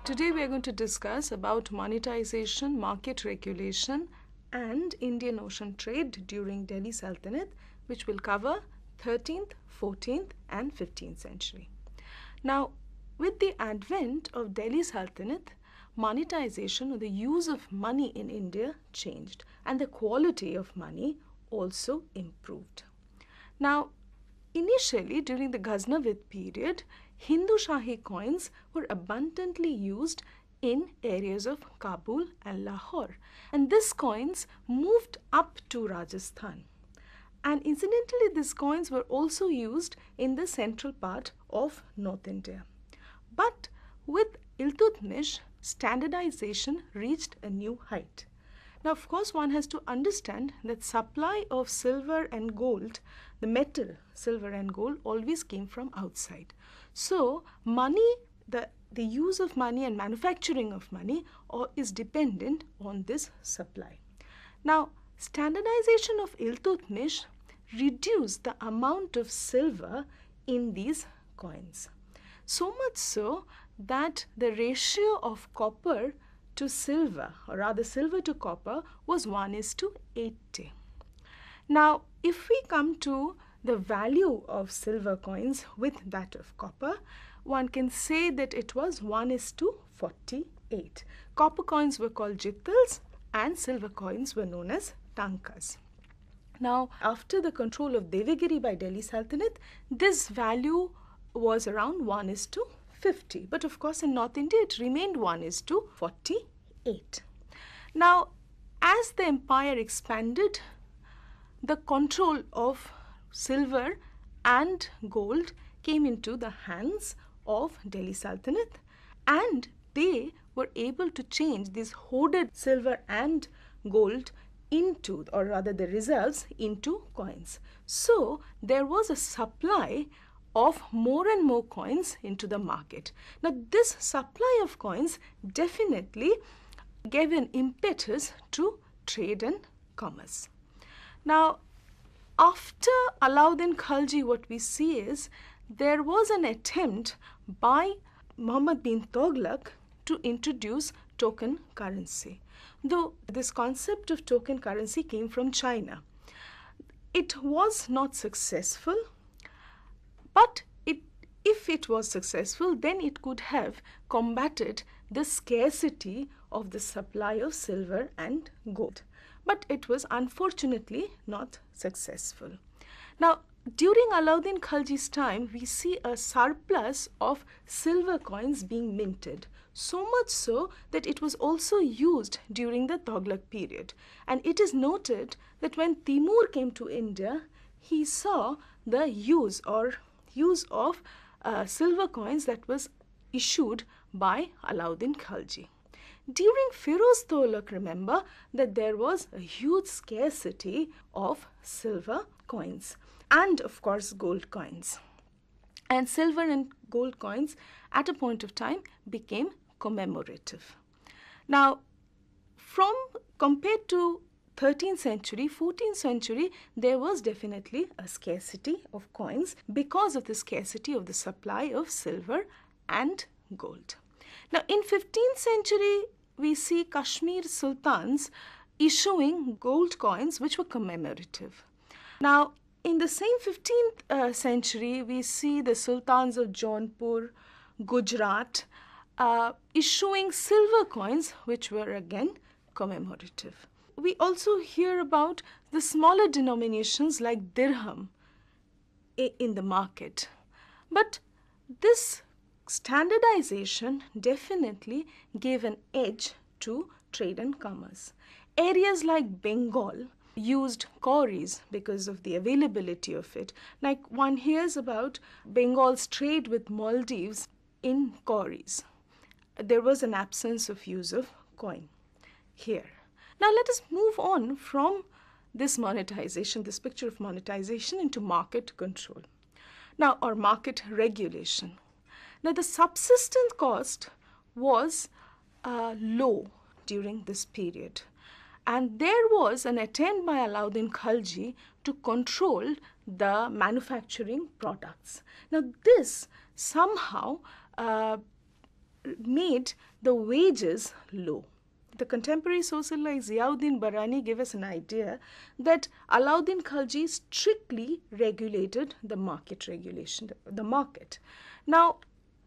Today we are going to discuss about monetization, market regulation and Indian Ocean trade during Delhi Sultanate, which will cover 13th, 14th and 15th century. Now, with the advent of Delhi Sultanate, monetization or the use of money in India changed and the quality of money also improved. Now, initially during the Ghaznavid period, Hindu Shahi coins were abundantly used in areas of Kabul and Lahore, and these coins moved up to Rajasthan. And incidentally, these coins were also used in the central part of North India. But with Iltutmish, standardization reached a new height. Now, of course, one has to understand that supply of silver and gold, the metal silver and gold, always came from outside. So, money, the use of money and manufacturing of money is dependent on this supply. Now, standardization of Iltutmish reduced the amount of silver in these coins. So much so that the ratio of copper to silver, or rather silver to copper, was 1:80. Now, if we come to the value of silver coins with that of copper, one can say that it was 1:48. Copper coins were called jittals and silver coins were known as tankas. Now, after the control of Devagiri by Delhi Sultanate, this value was around 1:50. But of course, in North India, it remained 1:48. Now, as the empire expanded, the control of silver and gold came into the hands of Delhi Sultanate, and they were able to change these hoarded silver and gold into, or rather the reserves, into coins. So there was a supply of more and more coins into the market. Now, this supply of coins definitely gave an impetus to trade and commerce. Now, after Alauddin Khalji, what we see is there was an attempt by Muhammad bin Tughlaq to introduce token currency. Though this concept of token currency came from China, it was not successful. But if it was successful, then it could have combated the scarcity of the supply of silver and gold. But it was unfortunately not successful. Now, during Alauddin Khalji's time, we see a surplus of silver coins being minted, so much so that it was also used during the Tughlaq period. And it is noted that when Timur came to India, he saw the use of silver coins that was issued by Alauddin Khalji. During Firoz Tughlaq, remember that there was a huge scarcity of silver coins and of course gold coins. And silver and gold coins at a point of time became commemorative. Now, compared to 13th century, 14th century, there was definitely a scarcity of coins because of the scarcity of the supply of silver and gold. Now, in 15th century, we see Kashmir sultans issuing gold coins which were commemorative. Now, in the same 15th century, we see the sultans of Jaunpur, Gujarat, issuing silver coins which were again commemorative. We also hear about the smaller denominations like dirham in the market. But this standardization definitely gave an edge to trade and commerce. Areas like Bengal used cowries because of the availability of it. Like one hears about Bengal's trade with Maldives in cowries. There was an absence of use of coin here. Now let us move on from this monetization, this picture of monetization, into market control. Now, or market regulation. Now, the subsistence cost was low during this period. And there was an attempt by Alauddin Khalji to control the manufacturing products. Now, this somehow made the wages low. The contemporary socialist like Ziauddin Barani gave us an idea that Alauddin Khalji strictly regulated the market regulation, the market. Now,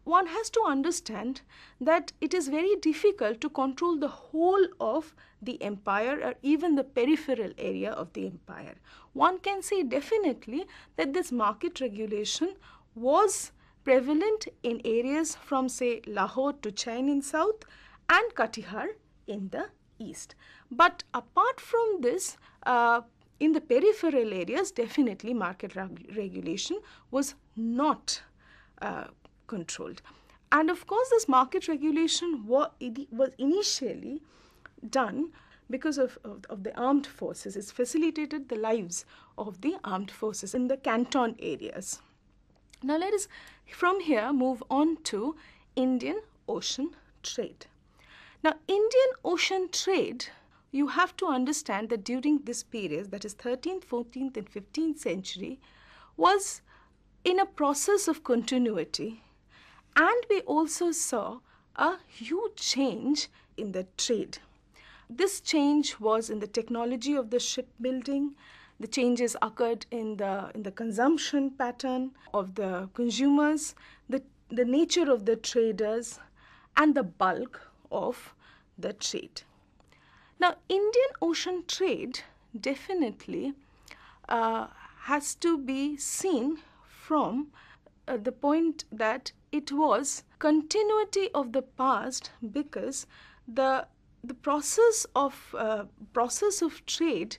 one has to understand that it is very difficult to control the whole of the empire or even the peripheral area of the empire. One can say definitely that this market regulation was prevalent in areas from, say, Lahore to Chian in south and Katihar in the east. But apart from this, in the peripheral areas, definitely market regulation was not controlled. And of course, this market regulation was initially done because of the armed forces. It's facilitated the lives of the armed forces in the canton areas. Now let us from here move on to Indian Ocean trade. Now Indian Ocean trade, you have to understand that during this period, that is 13th, 14th and 15th century, was in a process of continuity, and we also saw a huge change in the trade. This change was in the technology of the shipbuilding. The changes occurred in the consumption pattern of the consumers, the nature of the traders, and the bulk of the trade. Now, Indian Ocean trade definitely has to be seen from the point that it was continuity of the past, because the process of trade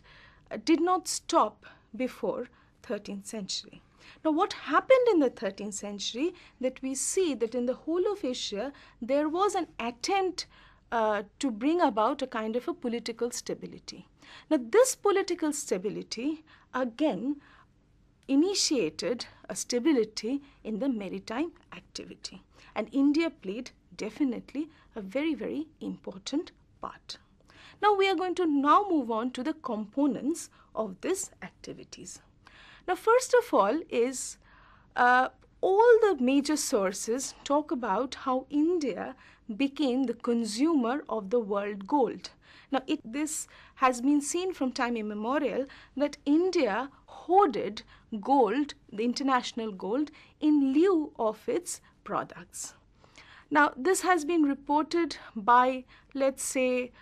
did not stop before 13th century. Now what happened in the 13th century, that we see that in the whole of Asia there was an attempt to bring about a kind of a political stability. Now this political stability again initiated a stability in the maritime activity, and India played definitely a very, very important part. Now we are going to now move on to the components of these activities. Now first of all is all the major sources talk about how India became the consumer of the world gold. Now this has been seen from time immemorial that India hoarded gold, the international gold, in lieu of its products. Now this has been reported by, let's say,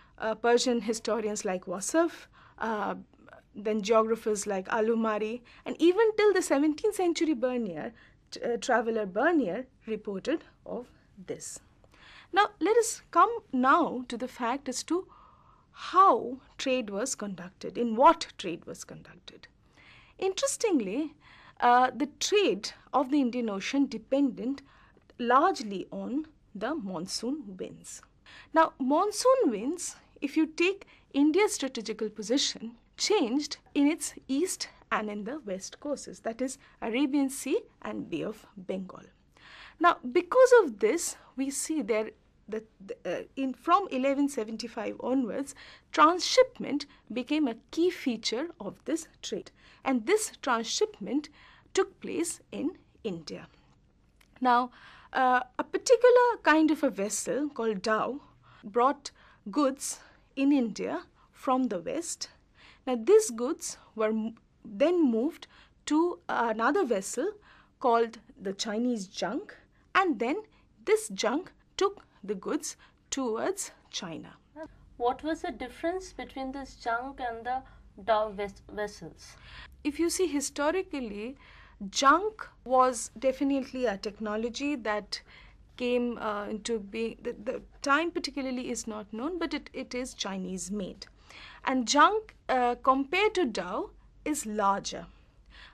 Persian historians like Wasaf, then geographers like Alumari, and even till the 17th century traveler Bernier reported of this. Now let us come now to the fact as to how trade was conducted, in what trade was conducted. Interestingly, the trade of the Indian Ocean depended largely on the monsoon winds. Now monsoon winds, if you take India's strategical position, changed in its east and in the west coasts, that is Arabian Sea and Bay of Bengal. Now because of this, we see there that from 1175 onwards, transshipment became a key feature of this trade, and this transshipment took place in India. Now a particular kind of a vessel called dhow brought goods in India from the west. Now these goods were then moved to another vessel called the Chinese junk, and then this junk took the goods towards China. What was the difference between this junk and the dhow vessels? If you see historically, junk was definitely a technology that came into being. The time particularly is not known, but it is Chinese made. And junk compared to dhow is larger.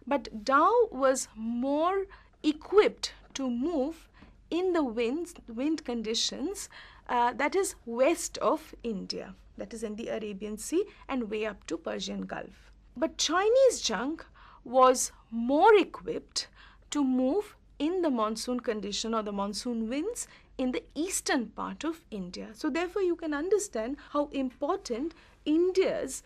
But dhow was more equipped to move in the wind conditions that is west of India, that is in the Arabian Sea and way up to Persian Gulf. But Chinese junk was more equipped to move in the monsoon condition or the monsoon winds in the eastern part of India. So therefore you can understand how important India's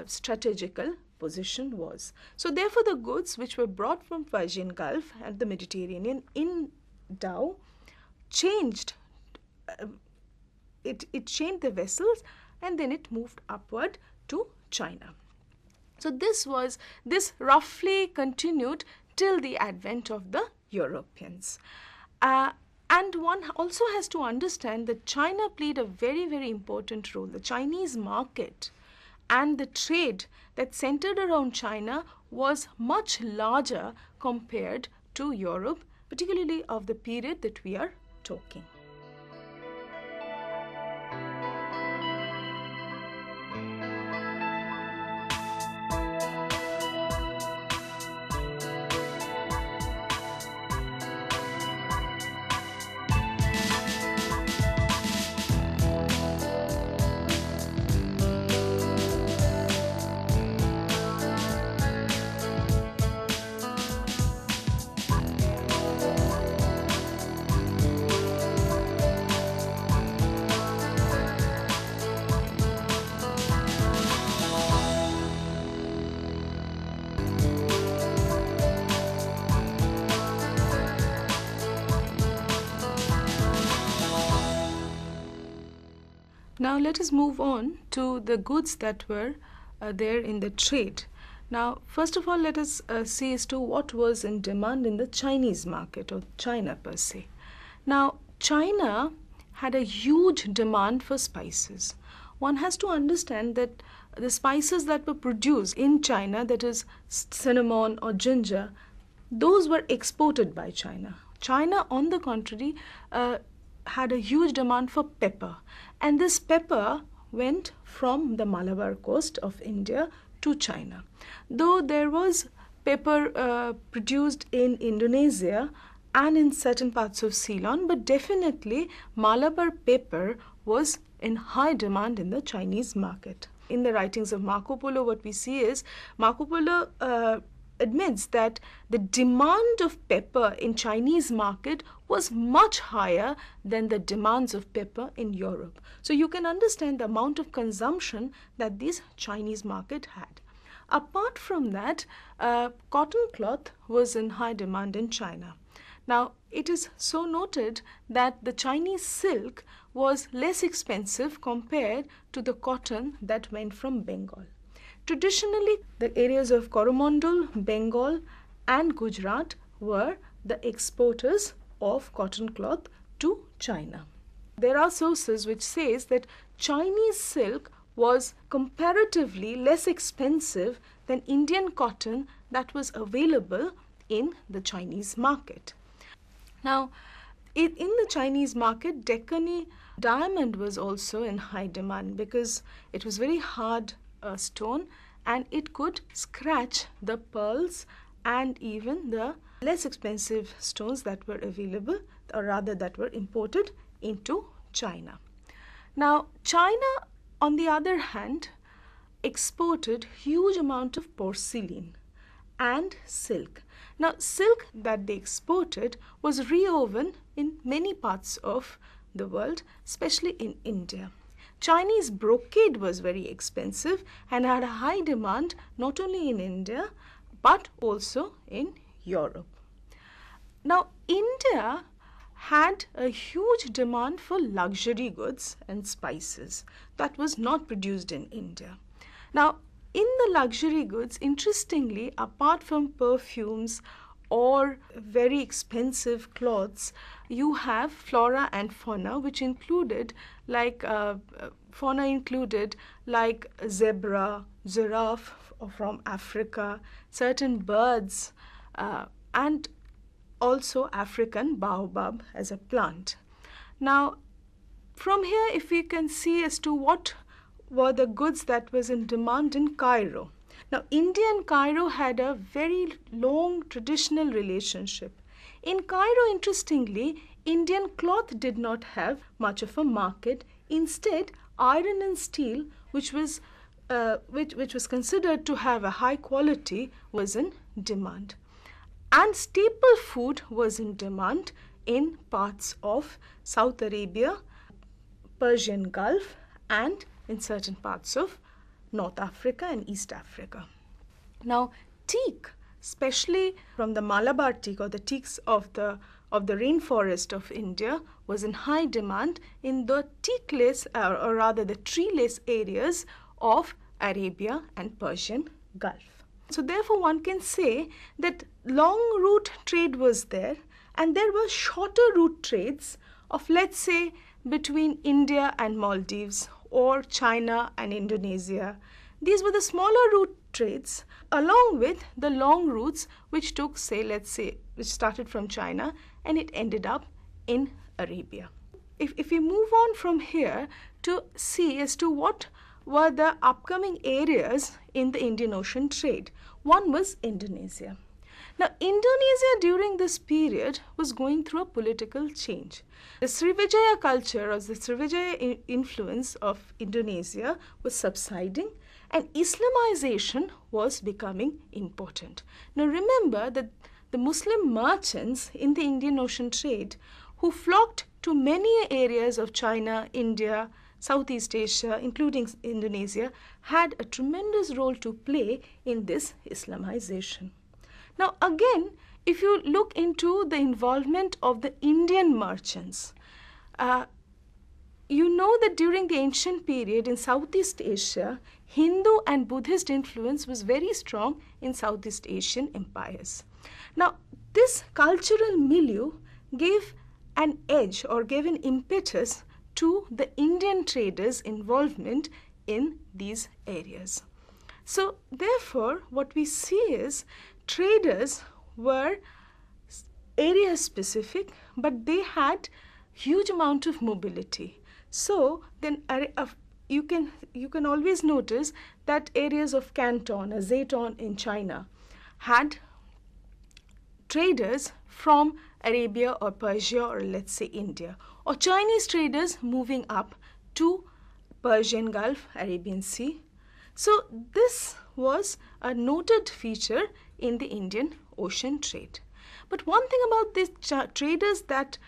strategical position was. So therefore the goods which were brought from Persian Gulf and the Mediterranean in dhow changed it changed the vessels, and then it moved upward to China. So this roughly continued till the advent of the Europeans. And one also has to understand that China played a very, very important role. The Chinese market and the trade that centered around China was much larger compared to Europe, particularly of the period that we are talking. Now let us move on to the goods that were there in the trade. Now first of all, let us see as to what was in demand in the Chinese market, or China per se. Now China had a huge demand for spices. One has to understand that the spices that were produced in China, that is cinnamon or ginger, those were exported by China. China, on the contrary, had a huge demand for pepper, and this pepper went from the Malabar coast of India to China. Though there was pepper produced in Indonesia and in certain parts of Ceylon, but definitely Malabar pepper was in high demand in the Chinese market. In the writings of Marco Polo, what we see is Marco Polo admits that the demand of pepper in Chinese market was much higher than the demands of pepper in Europe. So you can understand the amount of consumption that this Chinese market had. Apart from that, cotton cloth was in high demand in China. Now, it is so noted that the Chinese silk was less expensive compared to the cotton that went from Bengal. Traditionally, the areas of Coromandel, Bengal and Gujarat were the exporters of cotton cloth to China. There are sources which says that Chinese silk was comparatively less expensive than Indian cotton that was available in the Chinese market. Now, in the Chinese market, Deccani diamond was also in high demand because it was very hard stone and it could scratch the pearls and even the less expensive stones that were available, or rather that were imported into China. Now, China, on the other hand, exported huge amount of porcelain and silk. Now, silk that they exported was rewoven in many parts of the world, especially in India. Chinese brocade was very expensive and had a high demand not only in India but also in Europe. Now, India had a huge demand for luxury goods and spices that was not produced in India. Now, in the luxury goods, interestingly, apart from perfumes or very expensive clothes, you have flora and fauna, which included like zebra, giraffe from Africa, certain birds, and also African baobab as a plant. Now, from here, if we can see as to what were the goods that was in demand in Cairo. Now, India and Cairo had a very long traditional relationship. In Cairo, interestingly, Indian cloth did not have much of a market. Instead, iron and steel, which was considered to have a high quality, was in demand. And staple food was in demand in parts of South Arabia, Persian Gulf, and in certain parts of North Africa and East Africa. Now, teak, especially from the Malabar teak or the teaks of the of the rainforest of India was in high demand in the teakless, or rather the treeless areas of Arabia and Persian Gulf. So therefore one can say that long route trade was there, and there were shorter route trades of, let's say, between India and Maldives or China and Indonesia. These were the smaller route trades along with the long routes which took, say, let's say, which started from China and it ended up in Arabia. If we move on from here to see as to what were the upcoming areas in the Indian Ocean trade, one was Indonesia. Now, Indonesia during this period was going through a political change. The Srivijaya culture, or the Srivijaya influence of Indonesia, was subsiding and Islamization was becoming important. Now, remember that the Muslim merchants in the Indian Ocean trade who flocked to many areas of China, India, Southeast Asia, including Indonesia, had a tremendous role to play in this Islamization. Now again, if you look into the involvement of the Indian merchants, you know that during the ancient period in Southeast Asia, Hindu and Buddhist influence was very strong in Southeast Asian empires. Now this cultural milieu gave an edge or gave an impetus to the Indian traders' involvement in these areas. So therefore, what we see is traders were area specific, but they had huge amount of mobility. So then you can always notice that areas of Canton or Zhejiang in China had traders from Arabia or Persia or let's say India, or Chinese traders moving up to Persian Gulf, Arabian Sea. So this was a noted feature in the Indian Ocean trade. But one thing about these traders that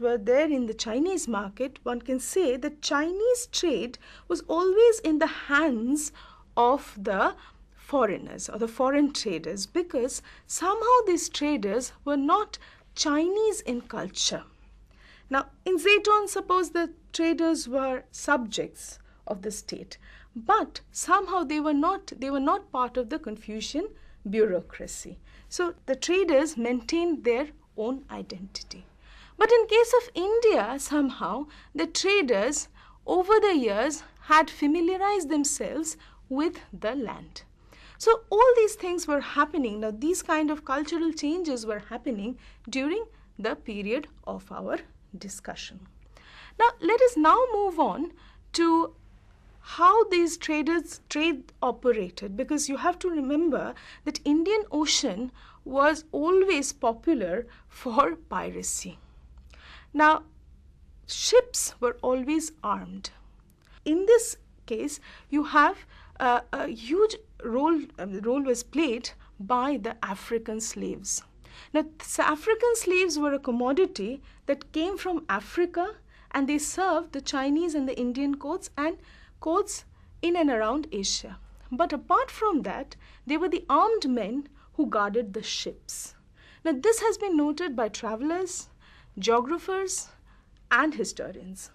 were there in the Chinese market, one can say that Chinese trade was always in the hands of the foreigners or the foreign traders, because somehow these traders were not Chinese in culture. Now in Zhejiang, suppose the traders were subjects of the state, but somehow they were not part of the Confucian bureaucracy. So the traders maintained their own identity. But in case of India, somehow the traders over the years had familiarized themselves with the land. So all these things were happening. Now these kind of cultural changes were happening during the period of our discussion. Now let us now move on to how these trade operated, because you have to remember that Indian Ocean was always popular for piracy. Now ships were always armed. In this case, you have a huge role was played by the African slaves. Now, African slaves were a commodity that came from Africa, and they served the Chinese and the Indian courts and courts in and around Asia. But apart from that, they were the armed men who guarded the ships. Now, this has been noted by travelers, geographers, and historians.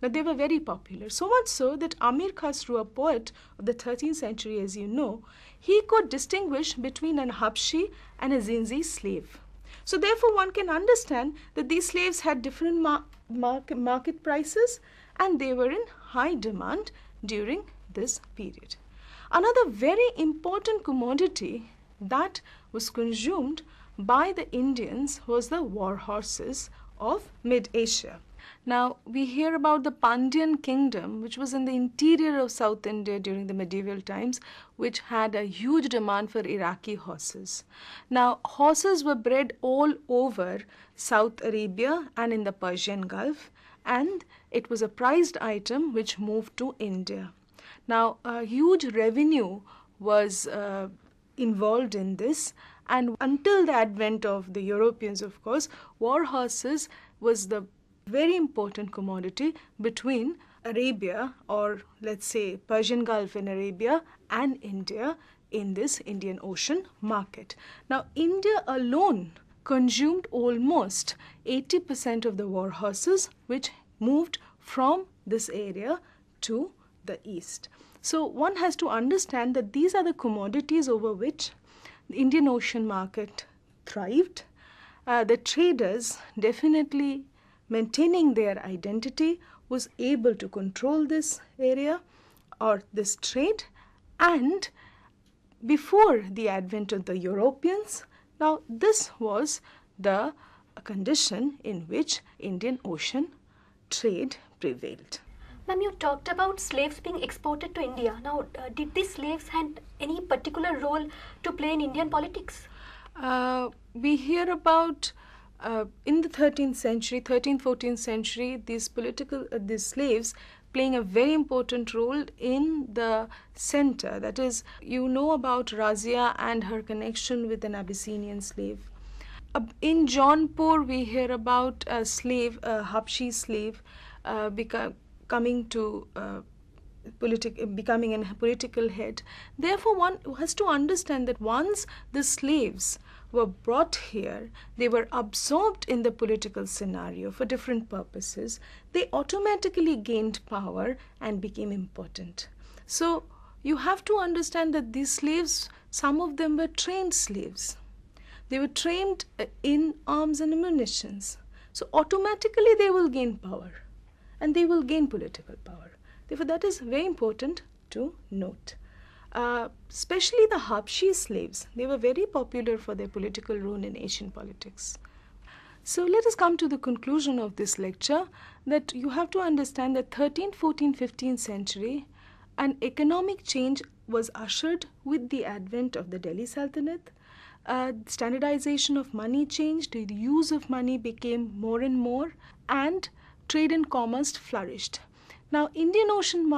Now, they were very popular, so much so that Amir Khusro, a poet of the 13th century, as you know, he could distinguish between an Habshi and a Zinzi slave. So therefore, one can understand that these slaves had different market prices and they were in high demand during this period. Another very important commodity that was consumed by the Indians was the war horses of mid-Asia. Now, we hear about the Pandyan kingdom, which was in the interior of South India during the medieval times, which had a huge demand for Iraqi horses. Now, horses were bred all over South Arabia and in the Persian Gulf, and it was a prized item which moved to India. Now, a huge revenue was involved in this, and until the advent of the Europeans, of course, war horses was the very important commodity between Arabia, or let's say Persian Gulf in Arabia, and India in this Indian Ocean market. Now, India alone consumed almost 80% of the war horses which moved from this area to the east. So one has to understand that these are the commodities over which the Indian Ocean market thrived. The traders, definitely maintaining their identity, was able to control this area or this trade. And before the advent of the Europeans, now this was the condition in which Indian Ocean trade prevailed. Ma'am, you talked about slaves being exported to India. Now, did these slaves have any particular role to play in Indian politics? We hear about in the 13th century, 13th, 14th century, these slaves playing a very important role in the center. That is, you know about Razia and her connection with an Abyssinian slave. In Jaunpur, we hear about a slave, a Habshi slave, becoming a political head. Therefore, one has to understand that once the slaves were brought here, they were absorbed in the political scenario for different purposes. They automatically gained power and became important. So you have to understand that these slaves, some of them were trained slaves. They were trained in arms and ammunitions. So automatically they will gain power and they will gain political power. Therefore, that is very important to note. Especially the Habshi slaves, they were very popular for their political role in Asian politics. So let us come to the conclusion of this lecture, that you have to understand that 13th, 14th, 15th century, an economic change was ushered with the advent of the Delhi Sultanate. Standardization of money changed, the use of money became more and more, and trade and commerce flourished. Now, Indian Ocean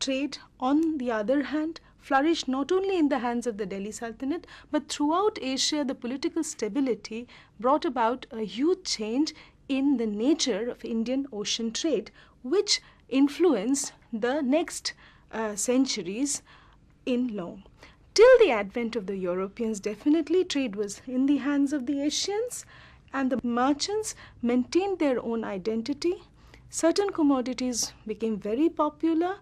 trade, on the other hand, flourished not only in the hands of the Delhi Sultanate, but throughout Asia. The political stability brought about a huge change in the nature of Indian Ocean trade, which influenced the next centuries in long. Till the advent of the Europeans, definitely trade was in the hands of the Asians, and the merchants maintained their own identity. Certain commodities became very popular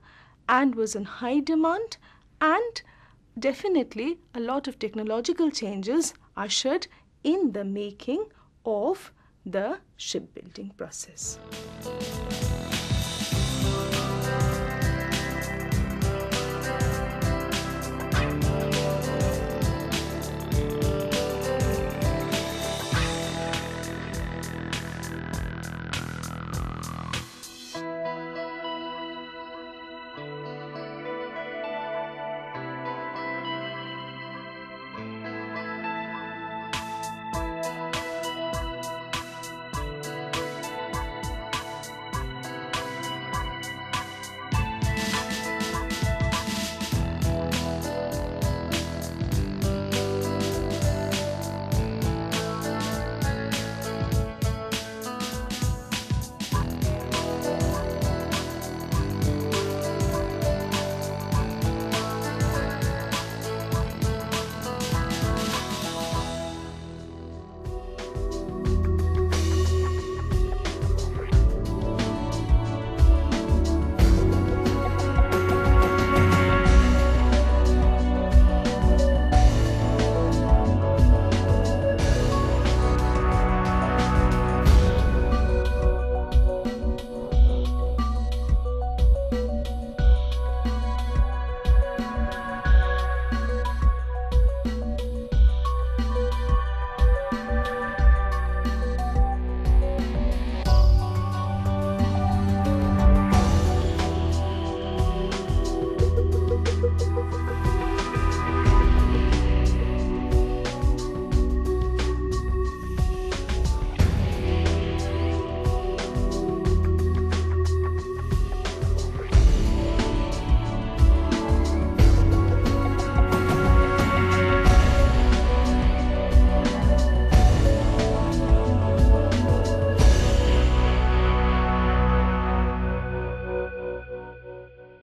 and was in high demand, and definitely a lot of technological changes ushered in the making of the shipbuilding process.